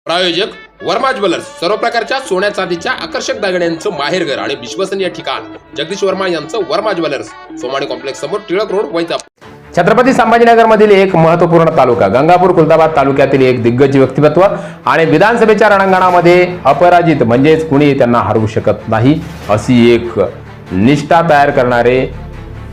प्रायोजक वर्मा ज्वेलर्स, सर्व प्रकारच्या सोन्या चांदीच्या आकर्षक दागिन्यांचं माहेरघर आणि विश्वसनीय ठिकाण जगदीश वर्मा यांचं वर्मा ज्वेलर्स, सोमाणी कॉम्प्लेक्स समोर टिळक रोड, वैजापूर. छत्रपती संभाजीनगर मधील एक महत्त्वपूर्ण तालुका गंगापूर खुलताबाद तालुक्यातील एक दिग्गज व्यक्तिमत्व आणि विधानसभेच्या रणांगणामध्ये अपराजित म्हणजेच कुणी त्यांना हरवू शकत नाही अशी एक निष्ठा तयार करणारे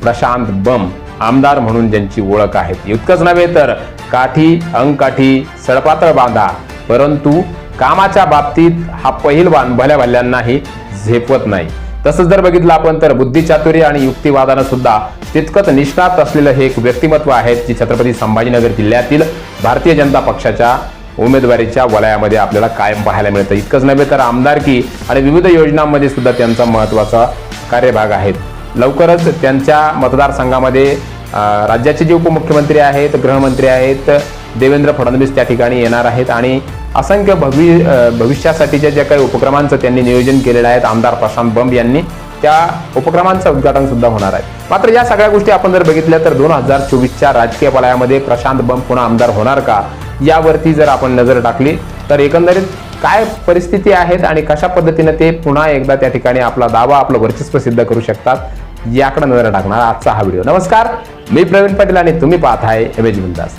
प्रशांत बम आमदार म्हणून ज्यांची ओळख आहे. इतकंच नव्हे तर काठी अंगकाठी सडपातळ बांधा, परंतु कामाच्या बाबतीत हा पहिलवान भल्या भल्यांनाही झेपवत नाही. तसंच जर बघितलं आपण तर बुद्धिचातुर्य आणि युक्तिवादानं सुद्धा तितकंच निष्णात असलेलं हे एक व्यक्तिमत्व आहे जे छत्रपती संभाजीनगर जिल्ह्यातील भारतीय जनता पक्षाच्या उमेदवारीच्या वलयामध्ये आपल्याला कायम पाहायला मिळतं. इतकंच नव्हे तर आमदारकी आणि विविध योजनांमध्ये सुद्धा त्यांचा महत्त्वाचा कार्यभाग आहे. लवकरच त्यांच्या मतदारसंघामध्ये राज्याचे जे उपमुख्यमंत्री आहेत, गृहमंत्री आहेत, देवेंद्र फडणवीस त्या ठिकाणी येणार आहेत आणि असंख्य भविष्यासाठीच्या ज्या काही उपक्रमांचं त्यांनी नियोजन केलेलं आहे आमदार प्रशांत बम यांनी, त्या उपक्रमांचं उद्घाटन सुद्धा होणार आहे. मात्र या सगळ्या गोष्टी आपण जर बघितल्या तर 2024च्या राजकीय वलयामध्ये प्रशांत बम पुन्हा आमदार होणार का यावरती जर आपण नजर टाकली तर एकंदरीत काय परिस्थिती आहेत आणि कशा पद्धतीने ते पुन्हा एकदा त्या ठिकाणी आपला दावा, आपलं वर्चस्व सिद्ध करू शकतात याकडे नजर टाकणार आजचा हा व्हिडिओ. नमस्कार, मी प्रवीण पाटील आणि तुम्ही पाहताय इमेज बिंदास.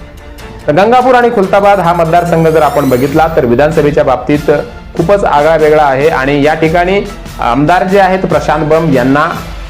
तर गंगापूर आणि खुलताबाद हा मतदारसंघ जर आपण बघितला तर विधानसभेच्या बाबतीत खूपच आगळा वेगळा आहे आणि या ठिकाणी आमदार जे आहेत प्रशांत बम यांना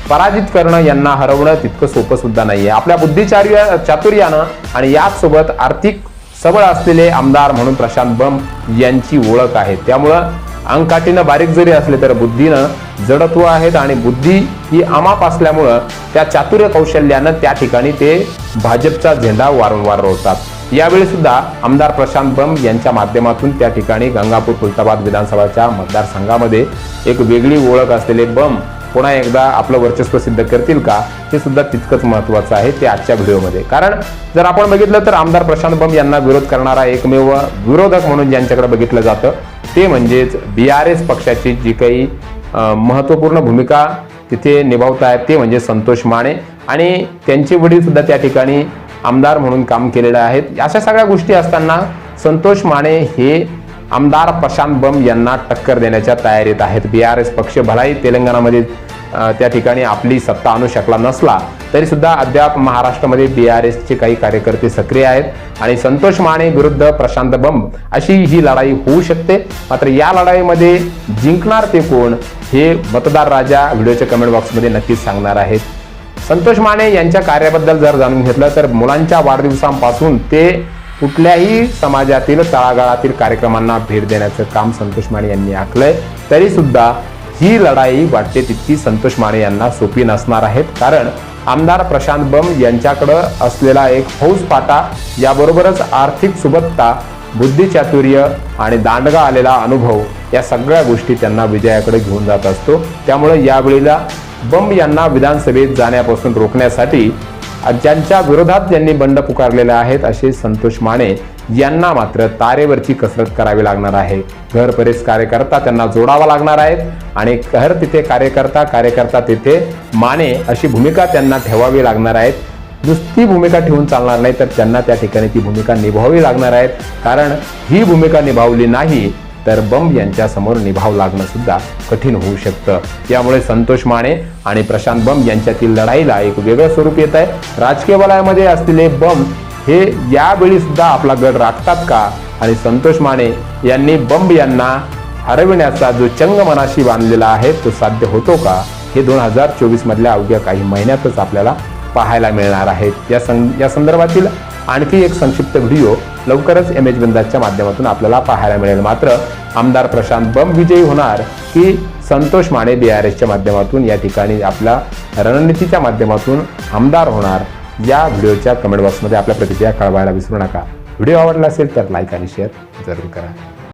पराजित करणं, यांना हरवणं तितकं सोपं सुद्धा नाहीये. आपल्या चातुर्यानं आणि याचसोबत आर्थिक सबळ असलेले आमदार म्हणून प्रशांत बम यांची ओळख आहे. त्यामुळं अंगकाठीनं बारीक जरी असले तर बुद्धीनं जडत्व आहेत आणि बुद्धी ही अमाप असल्यामुळं त्या चातुर्य कौशल्यानं त्या ठिकाणी ते भाजपचा झेंडा वारंवार रोवतात. यावेळी सुद्धा आमदार प्रशांत बम यांच्या माध्यमातून त्या ठिकाणी गंगापूर खुलताबाद विधानसभाच्या मतदारसंघामध्ये एक वेगळी ओळख असलेले बम पुन्हा एकदा आपलं वर्चस्व सिद्ध करतील का हे सुद्धा तितकंच महत्त्वाचं आहे ते आजच्या व्हिडिओमध्ये. कारण जर आपण बघितलं तर आमदार प्रशांत बम यांना विरोध करणारा एकमेव विरोधक म्हणून ज्यांच्याकडे बघितलं जातं ते म्हणजेच BRS पक्षाची जी काही महत्त्वपूर्ण भूमिका तिथे निभावत आहेत ते म्हणजे संतोष माने आणि त्यांचे वडील सुद्धा त्या ठिकाणी आमदार म्हणून काम केलेलं आहे. अशा सगळ्या गोष्टी असताना संतोष माने हे आमदार प्रशांत बम यांना टक्कर देण्याच्या तयारीत आहेत. BRS पक्ष भलाही तेलंगणामध्ये त्या ठिकाणी आपली सत्ता आणू शकला नसला तरी सुद्धा अद्याप महाराष्ट्रामध्ये BRSचे काही कार्यकर्ते सक्रिय आहेत आणि संतोष माने विरुद्ध प्रशांत बम अशी ही लढाई होऊ शकते. मात्र या लढाईमध्ये जिंकणार ते कोण हे मतदार राजा व्हिडिओच्या कमेंट बॉक्समध्ये नक्कीच सांगणार आहेत. संतोष माने यांच्या कार्याबद्दल जर जाणून घेतलं तर मुलांच्या वाढदिवसांपासून ते कुठल्याही समाजातील तळागाळातील कार्यक्रमांना भेट देण्याचं काम संतोष माने यांनी आखलंय. तरी सुद्धा ही लढाई वाटते तितकी संतोष माने यांना सोपी नसणार आहेत. कारण आमदार प्रशांत बम यांच्याकडं असलेला एक फौजफाटा, याबरोबरच आर्थिक सुबत्ता, बुद्धिचातुर्य आणि दांडगा आलेला अनुभव या सगळ्या गोष्टी त्यांना विजयाकडे घेऊन जात असतो. त्यामुळे यावेळेला बम यांना विधानसभेत जाण्यापासून रोखण्यासाठी ज्यांच्या विरोधात ज्यांनी बंड पुकारलेले आहेत असे संतोष माने यांना मात्र तारेवरची कसरत करावी लागणार आहे. घर परेस कार्यकर्ता त्यांना जोडावा लागणार आहेत आणि घर तिथे कार्यकर्ता तिथे माने अशी भूमिका त्यांना ठेवावी लागणार आहेत. नुसती भूमिका ठेवून चालणार नाही तर त्यांना त्या ठिकाणी ती भूमिका निभावावी लागणार आहेत. कारण ही भूमिका निभावली नाही तर बम यांच्या समोर निभाव लागणं सुद्धा कठीण होऊ शकतं. यामुळे संतोष माने आणि प्रशांत बम यांच्यातील लढाईला एक वेगळं स्वरूप येत आहे. राजकीय वलयामध्ये असलेले बम हे यावेळी सुद्धा आपला गड राखतात का आणि संतोष माने यांनी बम यांना हरविण्याचा जो चंग मनाशी बांधलेला आहे तो साध्य होतो का हे 2024 मधल्या अवघ्या काही महिन्यातच आपल्याला पाहायला मिळणार आहे. या संदर्भातील आणखी एक संक्षिप्त व्हिडिओ लवकरच इमेज बिंदासच्या माध्यमातून आपल्याला पाहायला मिळेल. मात्र आमदार प्रशांत बम विजयी होणार की संतोष माने BRSच्या माध्यमातून या ठिकाणी आपल्या रणनीतीच्या माध्यमातून आमदार होणार या व्हिडिओच्या कमेंट बॉक्समध्ये आपल्या प्रतिक्रिया कळवायला विसरू नका. व्हिडिओ आवडला असेल तर लाईक आणि शेअर जरूर करा.